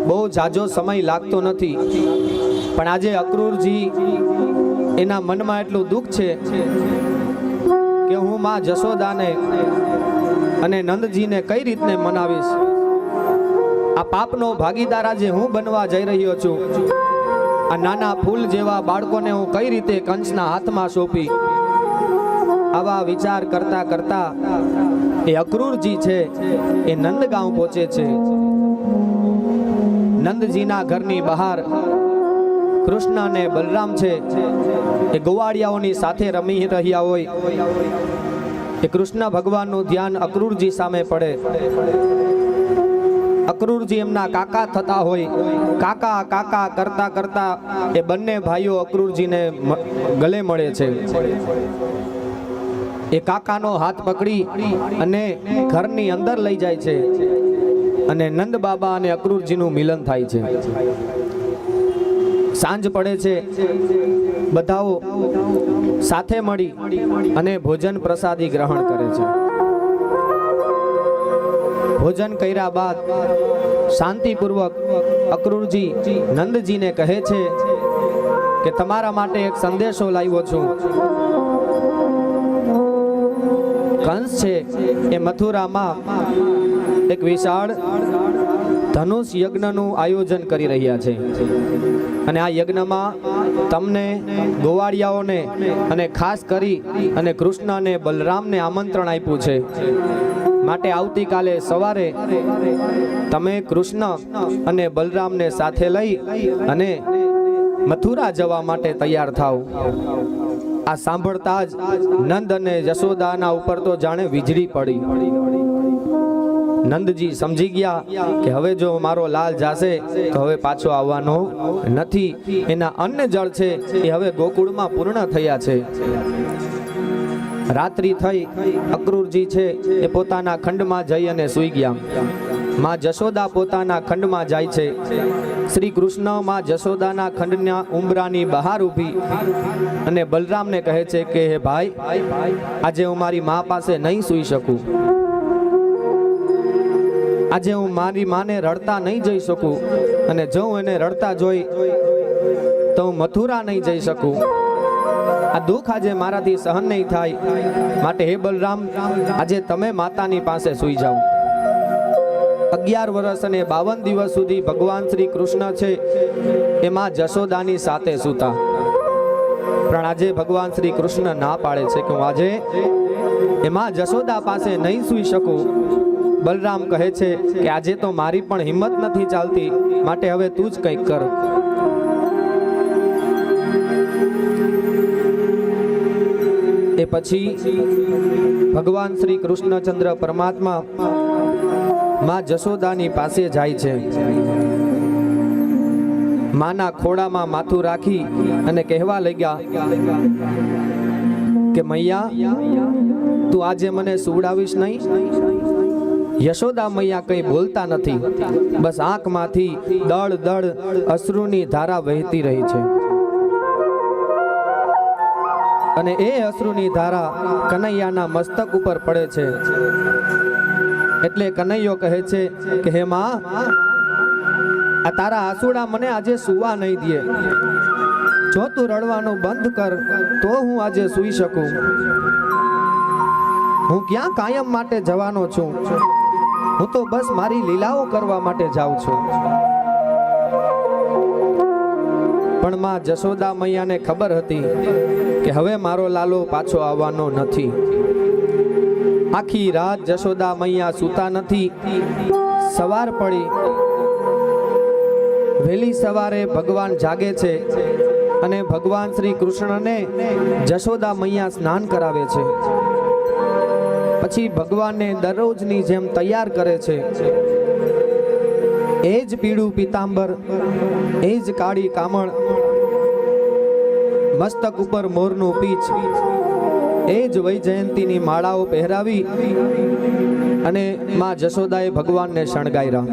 બહુ જાજો સમય લાગતો નથી, પણ આજે અક્રૂરજી એના મનમાં એટલું દુઃખ છે કે હું માં જશોદાને અને નંદજીને કઈ રીતને મનાવીશ. આ પાપનો ભાગીદાર આજે હું બનવા જઈ રહ્યો છું. આ નાના ફૂલ જેવા બાળકોને હું કઈ રીતે કંસના હાથમાં સોંપી. આવા વિચાર કરતા કરતા એ અક્રૂરજી છે એ નંદગાંવ પહોંચે છે. નંદજીના ઘરની બહાર કૃષ્ણ અને બલરામ છે એ ગોવાળિયાઓની સાથે રમી રહ્યા હોય. એ કૃષ્ણ ભગવાનનું ધ્યાન અક્રૂરજી સામે પડે. અક્રૂરજી એમના કાકા થતા હોય. કાકા કાકા કરતા કરતા એ બંને ભાઈઓ અક્રૂરજીને ગલે મળે છે. એ કાકાનો હાથ પકડી અને ઘરની અંદર લઈ જાય છે અને નંદ બાબા અને અક્રૂરજીનું મિલન થાય છે. સાંજ પડે છે. બધાઓ સાથે મળી અને ભોજન પ્રસાદી ગ્રહણ કરે છે. ભોજન કર્યા બાદ શાંતિપૂર્વક અક્રૂરજી નંદજીને કહે છે કે તમારા માટે એક સંદેશો લાવ્યો છું. કંસ છે એ મથુરામાં એક વિશાળ ધનુષ યજ્ઞનું આયોજન કરી રહ્યા છે અને આ યજ્ઞમાં તમને ગોવાળિયાઓને અને ખાસ કરી અને કૃષ્ણ અને બલરામને આમંત્રણ આપ્યું છે. માટે આવતીકાલે સવારે તમે કૃષ્ણ અને બલરામને સાથે લઈ અને મથુરા જવા માટે તૈયાર થાવ. આ સાંભળતા જ નંદ અને જશોદાના ઉપર તો જાણે વીજળી પડી. નંદજી સમજી ગયા કે હવે જો મારો લાલ જાશે તો હવે પાછો આવવાનો નથી. એના અન્ન જળ છે એ હવે ગોકુળમાં પૂર્ણ થયા છે. રાત્રિ થઈ. અક્રૂરજી છે એ પોતાના ખંડમાં જઈ અને સૂઈ ગયા. માં જશોદા પોતાના ખંડમાં જાય છે. શ્રી કૃષ્ણ માં જશોદાના ખંડના ઉંબરાની બહાર ઊભી અને બલરામને કહે છે કે હે ભાઈ, આજે હું મારી મા પાસે નહીં સૂઈ શકું. આજે હું મારી માને રડતા નહીં જઈ શકું અને જો હું એને રડતા જોઈ તો હું મથુરા નહીં જઈ શકું. આ દુઃખ આજે મારાથી સહન નહીં થાય. માટે હે બલરામ, આજે તમે માતાની પાસે સૂઈ જાઓ. 11 વર્ષ અને 52 દિવસ સુધી ભગવાન શ્રી કૃષ્ણ છે એમાં જશોદાની સાથે સૂતા. પણ આજે ભગવાન શ્રી કૃષ્ણ ના પાડે છે કે હું આજે એમાં જશોદા પાસે નહીં સૂઈ શકું. બલરામ કહે છે કે આજે તો મારી પણ હિંમત નથી ચાલતી, માટે હવે તું જ કંઈક કર. એ પછી ભગવાન શ્રી કૃષ્ણચંદ્ર પરમાત્મા માં જશોદાની પાસે જાય છે. માના ખોડામાં માથું રાખી અને કહેવા લાગ્યા કે મૈયા, તું આજે મને સુવડાવીશ નહીં? યશોદા મૈયા કંઈ બોલતા નથી. બસ આંખમાંથી દળ દળ અશ્રુની ધારા વહેતી રહી છે અને એ અશ્રુની ધારા કનૈયાના મસ્તક ઉપર પડે છે. એટલે કનૈયો કહે છે કે હે માં, આ તારા આંસુડા મને આજે સુવા નહીં દે. જો તું રડવાનું બંધ કર તો હું આજે સૂઈ શકું. હું ક્યાં કાયમ માટે જવાનો છું? હું તો બસ મારી લીલાઓ કરવા માટે જાઉં છું. પણ માં જશોદા મૈયાને ખબર હતી કે હવે મારો લાલો પાછો આવવાનો નથી. આખી રાત જશોદા મૈયા સૂતા નથી. સવાર પડી. વહેલી સવારે ભગવાન જાગે છે અને ભગવાન શ્રી કૃષ્ણને જશોદા મૈયા સ્નાન કરાવે છે. પછી ભગવાનને દરરોજની જેમ તૈયાર કરે છે. એ જ પીળું પીતાંબર, એ જ કાળી કામળ, મસ્તક ઉપર મોરનું પીછ, એ જ વૈજયંતીની માળાઓ પહેરાવી અને માં જશોદાએ ભગવાનને શણગાર્યા.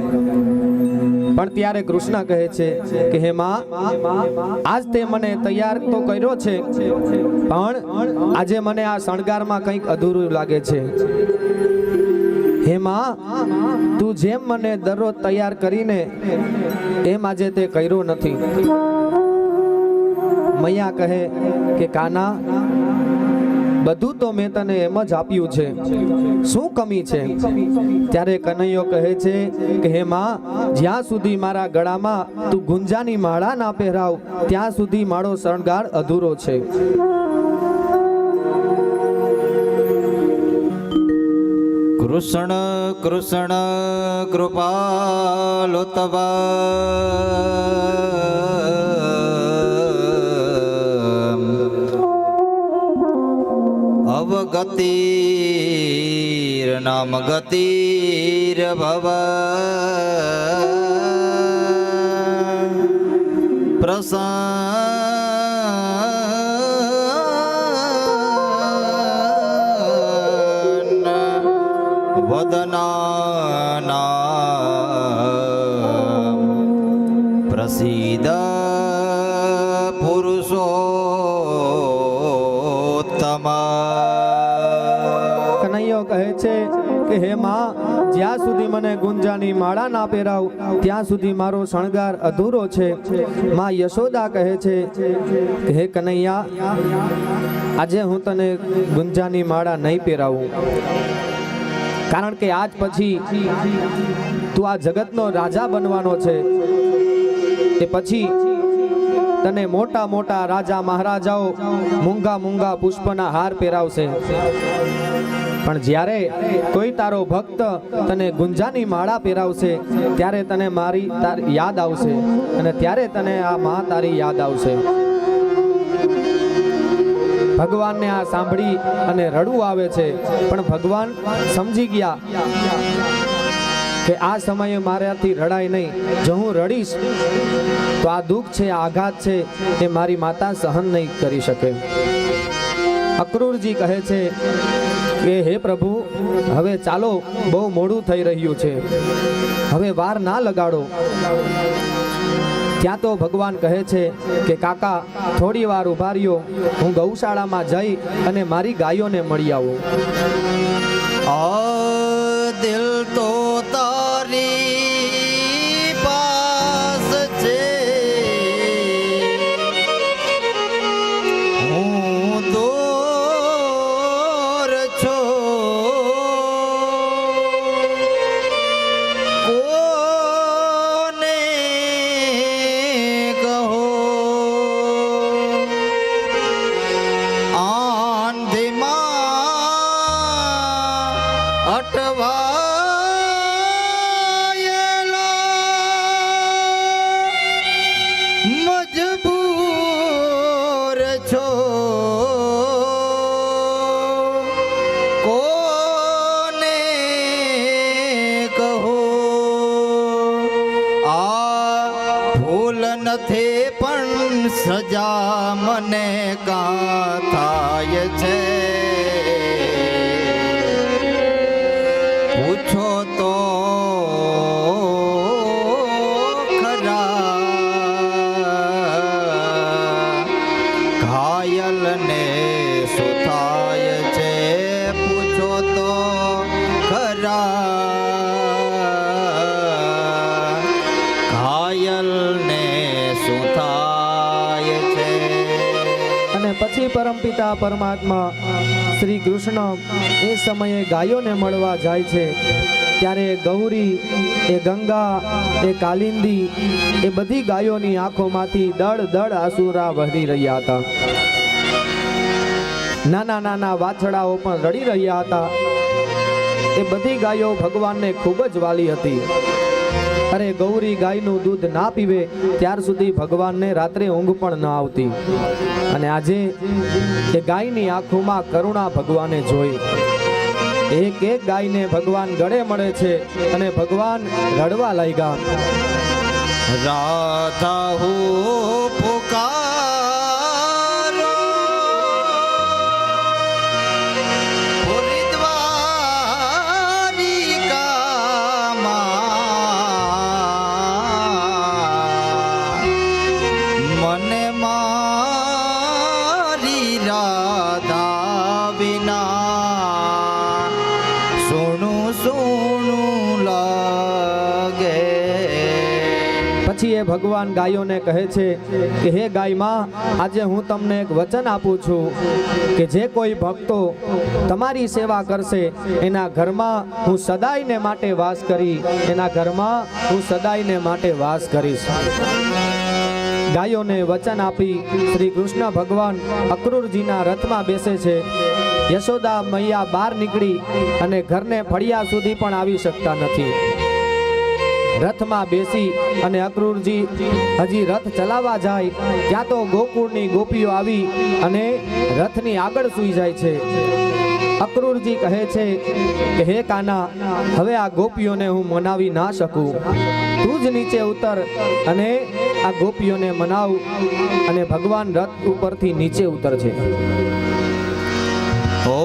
પણ ત્યારે કૃષ્ણ કહે છે કે હે માં, આજ તે મને તૈયાર તો કર્યો છે, પણ આજે મને આ શણગારમાં કંઈક અધૂરું લાગે છે. હે માં, તું જેમ મને દરરોજ તૈયાર કરીને એમ આજે તે કર્યું નથી. મૈયા કહે કે કાના, બધું તો મેં તને એમ જ આપ્યું છે, શું કમી છે? ત્યારે કનૈયો કહે છે કે હે માં, જ્યાં સુધી મારા ગળામાં તું ગુંજાની માળા ના પહેરાવ ત્યાં સુધી મારો શણગાર અધૂરો છે. કૃષ્ણ કૃષ્ણ કૃપાલો તવ અવગતિર નામ ગતિર ભવ પ્રસન્ન વદના પ્રસિદ્ધ પુરુષોત્તમ. કનૈયો કહે છે કે હે માં, જ્યાં સુધી મને ગુંજાની માળા ના પહેરાવ ત્યાં સુધી મારો શણગાર અધૂરો છે. માં યશોદા કહે છે કે હે કનૈયા, આજે હું તને ગુંજાની માળા નહીં પહેરાવું, કારણ કે આજ પછી તું આ જગતનો રાજા બનવાનો છે. એ પછી તને મોટા મોટા રાજા મહારાજાઓ મૂંગા મૂંગા પુષ્પના હાર પહેરાવશે, પણ જ્યારે કોઈ તારો ભક્ત તને ગુંજાની માળા પહેરાવશે ત્યારે તને મારી યાદ આવશે, અને ત્યારે તને આ માં તારી યાદ આવશે. ભગવાનને આ સાંભળી અને રડવું આવે છે, પણ ભગવાન સમજી ગયા કે આ સમયે મારાથી રડાય નહીં. જો હું રડીશ તો આ દુઃખ છે, આ આઘાત છે, એ મારી માતા સહન નહીં કરી શકે. અક્રૂરજી કહે છે કે હે પ્રભુ, હવે ચાલો, બહુ મોડું થઈ રહ્યું છે, હવે વાર ના લગાડો. ત્યાં તો ભગવાન કહે છે કે કાકા, થોડી વાર ઉભા રહ્યો, હું ગૌશાળામાં જઈ અને મારી ગાયોને મળી આવું. દિલ તો તારી પાસ છે, હું દૂર છું, કોને કહો આંધીમાં અટવા મજબૂર છો, કોને કહો આ ભૂલ નથી પણ સજા મને કાં થાય છે, પૂછો તો ઘાયલને શું થાય છે, પૂછો તો ખરા ઘાયલને શું થાય છે. અને પછી પરમપિતા પરમાત્મા શ્રી કૃષ્ણ એ સમયે ગાયોને મળવા જાય છે. ત્યારે ગૌરી, એ ગંગા, એ કાલિંદી, એ બધી ગાયોની આંખોમાંથી દળ દળ આંસુરા વહી રહ્યા હતા. નાના નાના વાછડાઓ પણ રડી રહ્યા હતા. એ બધી ગાયો ભગવાનને ખૂબ જ વાલી હતી. અરે ગૌરી ગાયનું દૂધ ના પીવે ત્યાર સુધી ભગવાનને રાત્રે ઊંઘ પણ ન આવતી. અને આજે એ ગાયની આંખોમાં કરુણા ભગવાને જોઈ. એક એક ગાયને ભગવાન ગળે મળે છે અને ભગવાન રડવા લાગ્યા. રાધા હું પુકારો હરિદ્વારિકામાં, મને મારી રાધા વિના સુણું શું પછી એ ભગવાન ગાયોને કહે છે કે હે ગાય માં, આજે હું તમને એક વચન આપું છું કે જે કોઈ ભક્તો તમારી સેવા કરશે એના ઘરમાં હું સદાયને માટે વાસ કરી, એના ઘરમાં હું સદાયને માટે વાસ કરીશ. ગાયોને વચન આપી શ્રી કૃષ્ણ ભગવાન અક્રૂરજીના રથમાં બેસે છે. યશોદા મૈયા બહાર નીકળી અને ઘરને ફળિયા સુધી પણ આવી શકતા નથી. રથમાં બેસી અને અક્રૂરજી હજી રથ ચલાવવા જાય ત્યાં તો ગોકુળની ગોપીઓ આવી અને રથની આગળ સૂઈ જાય છે. અક્રૂરજી કહે છે કે હે કાના, હવે આ ગોપીઓને હું મનાવી ના શકું, તું જ નીચે ઉતર અને આ ગોપીઓને મનાવ. અને ભગવાન રથ ઉપરથી નીચે ઉતરશે. ઓ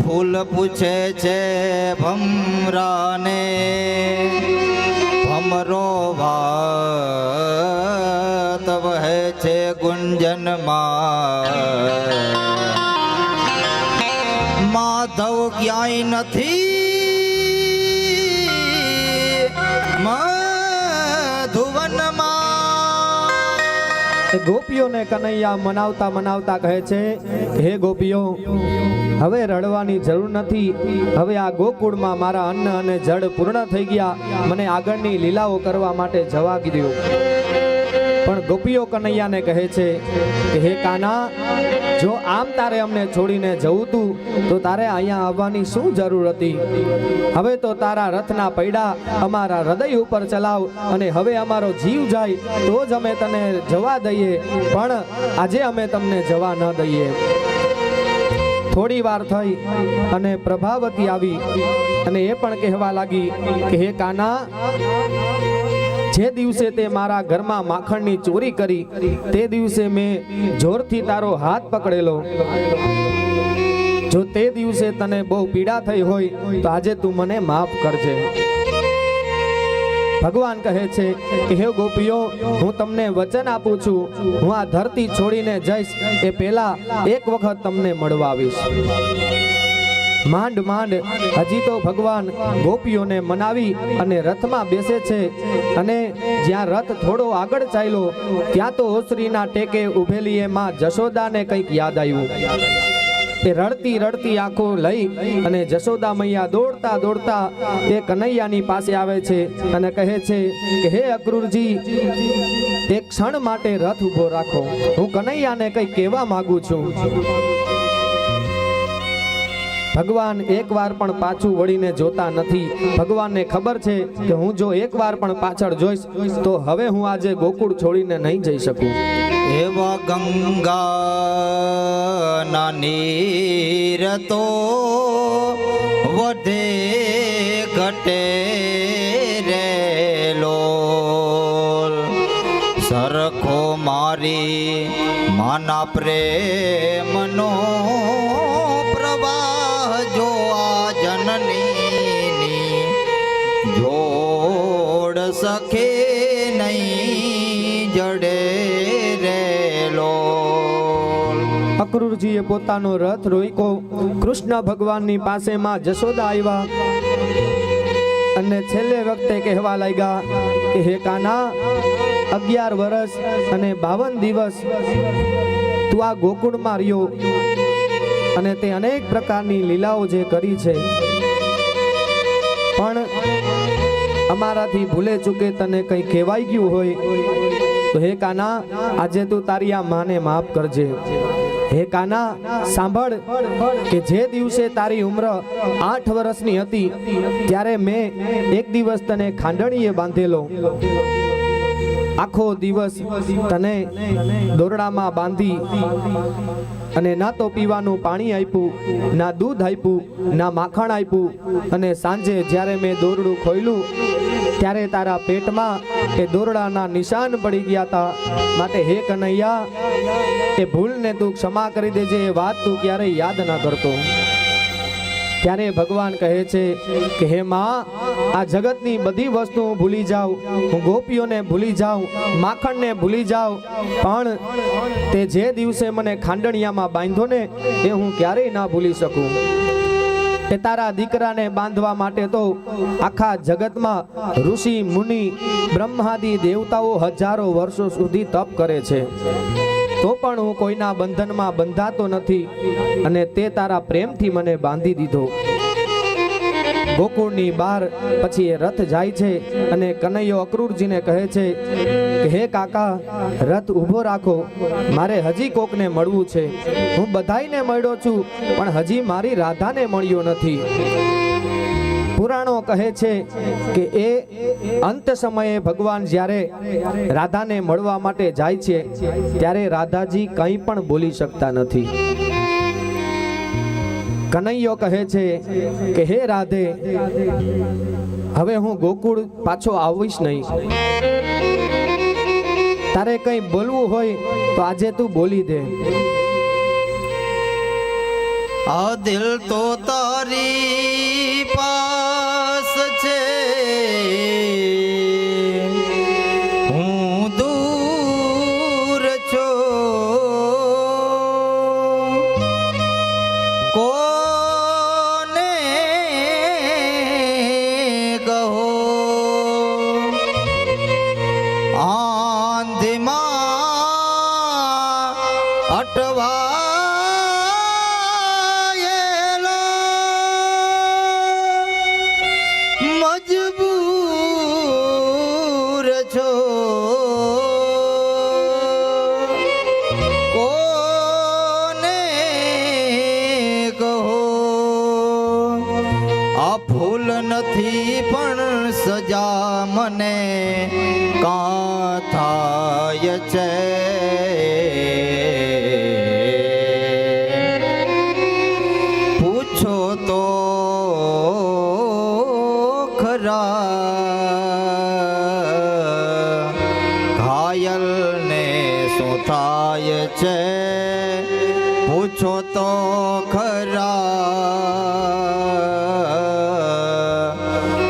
ફૂલ પૂછે છે ભમરાને, ભમરો વાત વહે છે ગુંજનમાં. માધવ ક્યાંય નથી મધુવનમાં. ગોપીઓને કનૈયા મનાવતા મનાવતા કહે છે હે ગોપીઓ, હવે રડવાની જરૂર નથી. હવે આ ગોકુળમાં મારા અન્ન અને જળ પૂર્ણ થઈ ગયા, મને આગળની લીલાઓ કરવા માટે જવા દો. પણ ગોપીઓ કનૈયાને કહે છે કે હે કાના, જો આમ તારે અમને છોડીને જવું તું તો તારે અહીંયા આવવાની શું જરૂર હતી? હવે તો તારા રથના પૈડા અમારા હૃદય ઉપર ચલાવ, અને હવે અમારો જીવ જાય તો જ અમે તને જવા દઈએ, પણ આજે અમે તમને જવા ન દઈએ. થોડી વાર થઈ અને પ્રભાવતી આવી અને એ પણ કહેવા લાગી કે હે કાના, જે દિવસે તે મારા ઘરમાં માખણની ચોરી કરી તે દિવસે મેં જોરથી તારો હાથ પકડેલો. જો તે દિવસે તને બહુ પીડા થઈ હોય તો આજે તું મને માફ કરજે. ભગવાન કહે છે કે હે ગોપીઓ, હું તમને વચન આપું છું, હું આ ધરતી છોડીને જઈશ એ પહેલા એક વખત તમને મળવા આવીશ. માંડ માંડ હજી તો ભગવાન ગોપીઓને મનાવી અને રથમાં બેસે છે. અને જ્યાં રથ થોડો આગળ ચાલ્યો ત્યાં તો ઓસરીના ટેકે ઉભેલી એ માં જશોદાને કંઈક યાદ આવ્યું. એ રડતી રડતી આંખો લઈ અને જશોદા મૈયા દોડતા દોડતા એ કનૈયાની પાસે આવે છે અને કહે છે કે હે અક્રૂરજી, એક ક્ષણ માટે રથ ઊભો રાખો, હું કનૈયાને કંઈક કહેવા માંગુ છું. ભગવાન એકવાર પણ પાછું વળીને જોતા નથી. ભગવાનને ખબર છે કે હું જો એકવાર પણ પાછળ જોઈશ તો હવે હું આજે ગોકુળ છોડીને નહીં જઈ શકું. એવા ગંગાના નીર તો વધે ઘટે રેલો, સરખો મારી માના પ્રેમનો પ્રવાહ જો આ જનની જોડ સખે નહીં જડે રેલો. અક્રૂરજીએ પોતાનો રથ રોક્યો. કૃષ્ણ ભગવાનની પાસે માં જશોદા આવ્યા અને છેલ્લે વખતે કહેવા લાગ્યા કે હે કાના, 11 વર્ષ અને 52 દિવસ તું આ ગોકુળમાં રહ્યો અને તે અનેક પ્રકારની લીલાઓ જે કરી છે, પણ અમારાથી ભૂલે ચૂકે તને કંઈ કહેવાઈ ગયું હોય તો હે કાના, આજે તું તારી આ માને માફ કરજે. હે કાના, સાંભળ કે જે દિવસે તારી ઉંમર 8 વર્ષની હતી ત્યારે મેં એક દિવસ તને ખાંડણીએ બાંધેલો. આખો દિવસ તને દોરડામાં બાંધી અને ના તો પીવાનું પાણી આપ્યું, ના દૂધ આપ્યું, ના માખણ આપ્યું. અને સાંજે જ્યારે મેં દોરડું ખોલ્યું ત્યારે તારા પેટમાં એ દોરડાના નિશાન પડી ગયા હતા. માટે હે કનૈયા, એ ભૂલને તું ક્ષમા કરી દેજે, એ વાત તું ક્યારેય યાદ ના કરતો. ત્યારે ભગવાન કહે છે કે હે માં, આ જગતની બધી વસ્તુઓ ભૂલી જાઉં, હું ગોપીઓને ભૂલી જાઉં, માખણને ભૂલી જાઉં, પણ તે જે દિવસે મને ખાંડણિયામાં બાંધ્યો ને એ હું ક્યારેય ના ભૂલી શકું. એ તારા દીકરાને બાંધવા માટે તો આખા જગતમાં ઋષિ મુનિ બ્રહ્માદિ દેવતાઓ હજારો વર્ષો સુધી તપ કરે છે, તો પણ હું કોઈના બંધનમાં બંધાતો નથી અને તે તારા પ્રેમથી મને બાંધી દીધો. ગોકુળની બહાર પછી એ રથ જાય છે અને કનૈયો અક્રૂરજીને કહે છે કે હે કાકા, રથ ઊભો રાખો, મારે હજી કોકને મળવું છે. હું બધાયને મળ્યો છું પણ હજી મારી રાધાને મળ્યો નથી. પુરાણો કહે છે કે એ અંત સમયે ભગવાન જ્યારે રાધાને મળવા માટે જાય છે ત્યારે રાધાજી કંઈ પણ બોલી શકતા નથી. કનૈયો કહે છે કે હે રાધે, હવે હું ગોકુળ પાછો આવીશ નહીં. તારે કંઈ બોલવું હોય તો આજે તું બોલી દે. આ દિલ તો તારી પાસ છે, હું દૂર છું. કોને કહો આંધીમાં અટવા મજબૂર છો. કોને કહો આ ફૂલ નથી પણ સજા મને કાં થાય છે. પૂછો તો ઘાયલ ને શું થાય છે, પૂછો તો ખરા.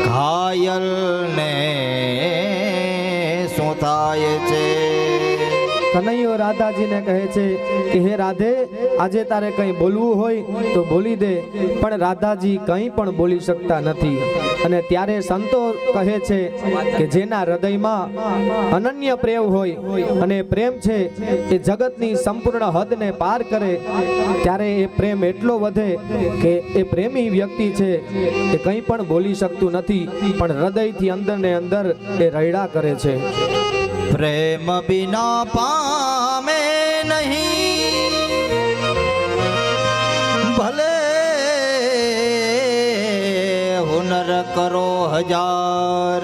ઘાયલ ને શું થાય છે. કનૈયો રાધાજીને કહે છે કે હે રાધે, આજે તારે કંઈ બોલવું હોય તો બોલી દે. પણ રાધાજી કંઈ પણ બોલી શકતા નથી. અને ત્યારે સંતો કહે છે કે જેના હૃદયમાં અનન્ય પ્રેમ હોય અને પ્રેમ છે એ જગતની સંપૂર્ણ હદને પાર કરે, ત્યારે એ પ્રેમ એટલો વધે કે એ પ્રેમી વ્યક્તિ છે એ કંઈ પણ બોલી શકતું નથી, પણ હૃદયથી અંદર ને અંદર એ રૈડા કરે છે. પ્રેમ બિના પામે નહીં ભલે હુનર કરો હજાર.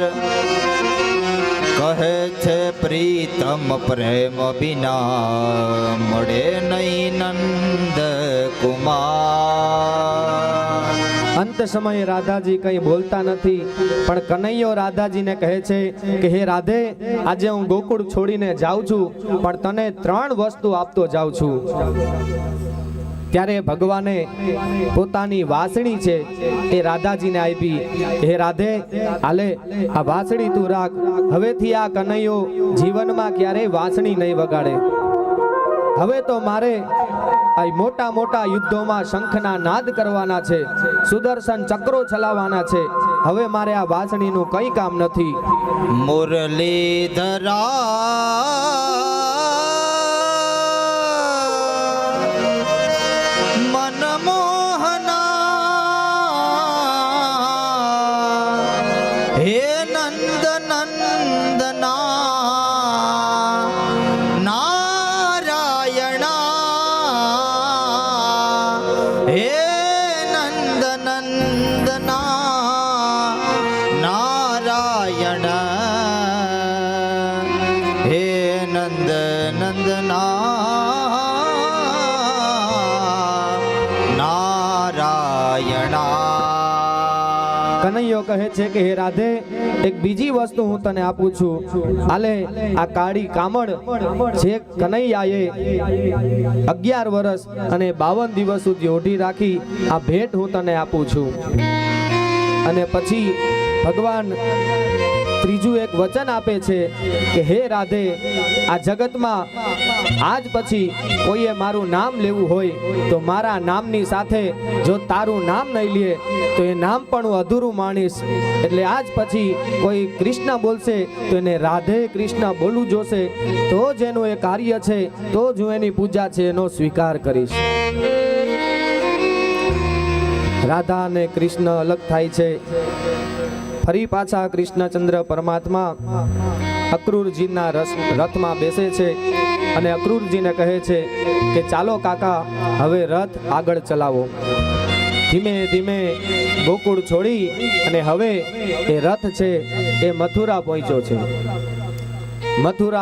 કહે છે પ્રીતમ પ્રેમ બિના મળે નહીં નંદ કુમાર. અંત સમયે રાધાજી કંઈ બોલતા નથી, પણ કનૈયો રાધાજીને કહે છે કે હે રાધે, આજે હું ગોકુળ છોડીને જાઉં છું, પણ તને 3 વસ્તુ આપતો જાઉં છું. ત્યારે ભગવાને પોતાની વાંસળી છે એ રાધાજીને આપી. હે રાધે, હાલે આ વાંસળી તું રાખ. હવેથી આ કનૈયો જીવનમાં ક્યારેય વાંસળી નહીં વગાડે. હવે તો મારે આ મોટા મોટા યુદ્ધોમાં શંખના નાદ કરવાના છે, સુદર્શન ચક્રો ચલાવવાના છે. હવે મારે આ વાંસળીનું કંઈ કામ નથી. મુરલીધરા હે નંદ નંદના નારાયણા. હે નંદ નંદના નારાયણ. હે નંદ નંદના નારાયણા. કનૈયો કહે છે કે હે રાધે, એક બીજી વસ્તુ હું તને આપું છું. હાલે આ કાળી કામળ જે કનૈયાએ 11 વર્ષ અને 52 દિવસ સુધી ઓઢી રાખી, આ ભેટ હું તને આપું છું. અને પછી ભગવાન ત્રીજું એક વચન આપે છે કે હે રાધે, આ જગતમાં આજ પછી કોઈએ મારું નામ લેવું હોય તો મારા નામની સાથે જો તારું નામ નહીં લે તો એ નામ પણ હું અધૂરું માનીશ. એટલે આજ પછી કોઈ કૃષ્ણ બોલશે તો એને રાધે કૃષ્ણ બોલવું જોશે, તો જ એનું એ કાર્ય છે, તો જ હું એની પૂજા છે એનો સ્વીકાર કરીશ. રાધા અને કૃષ્ણ અલગ થાય છે. ફરી પાછા કૃષ્ણચંદ્ર પરમાત્મા અક્રૂરજીના રથમાં બેસે છે અને અક્રૂરજીને કહે છે કે ચાલો કાકા, હવે રથ આગળ ચલાવો. ધીમે ધીમે ગોકુળ છોડી અને હવે એ રથ છે એ મથુરા પહોંચ્યો છે. મથુરા